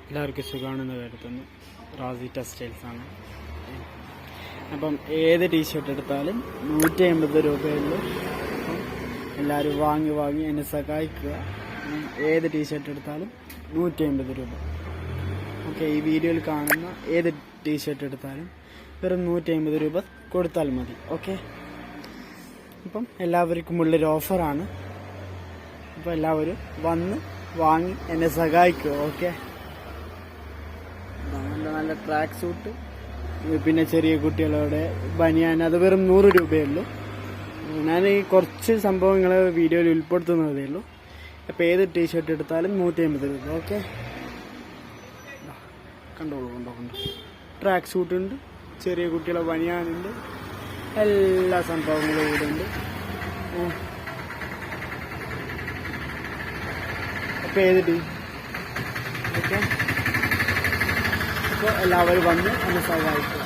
എല്ലാവർക്കും സുഖമാണെന്ന് കരുതുന്നു. റാസി ടെക്സ്റ്റൈൽസാണ്. അപ്പം ഏത് ടീഷർട്ട് എടുത്താലും 150 രൂപയുള്ളൂ. അപ്പം എല്ലാവരും വാങ്ങി എന്നെ സഹായിക്കുക. ഏത് ടീഷർട്ട് എടുത്താലും 150 രൂപ. ഓക്കെ, ഈ വീഡിയോയിൽ കാണുന്ന ഏത് ടീഷർട്ട് എടുത്താലും വെറും 150 രൂപ കൊടുത്താൽ മതി. ഓക്കെ, അപ്പം എല്ലാവർക്കും ഉള്ളൊരു ഓഫറാണ്. അപ്പോൾ എല്ലാവരും വന്ന് വാങ്ങി എന്നെ സഹായിക്കുക. ഓക്കെ, നല്ല ട്രാക്ക് സൂട്ട്, പിന്നെ ചെറിയ കുട്ടികളുടെ ബനിയാൻ, അത് വെറും 100 രൂപയുള്ളൂ. ഞാൻ ഈ കുറച്ച് സംഭവങ്ങൾ വീഡിയോയിൽ ഉൾപ്പെടുത്തുന്നതേ ഉള്ളൂ. അപ്പോൾ ഏത് ടീഷർട്ട് എടുത്താലും 150 രൂപ. ഓക്കെ, കണ്ടോളൂ. ട്രാക്ക് സൂട്ടുണ്ട്, ചെറിയ കുട്ടികളുടെ ബനിയാനുണ്ട്, എല്ലാ സംഭവങ്ങളും ഇവിടെ ഉണ്ട്. അപ്പോൾ ഏത് ഓക്കെ, അപ്പോൾ എല്ലാവരും വന്ന് എന്നെ സഹായിക്കുക.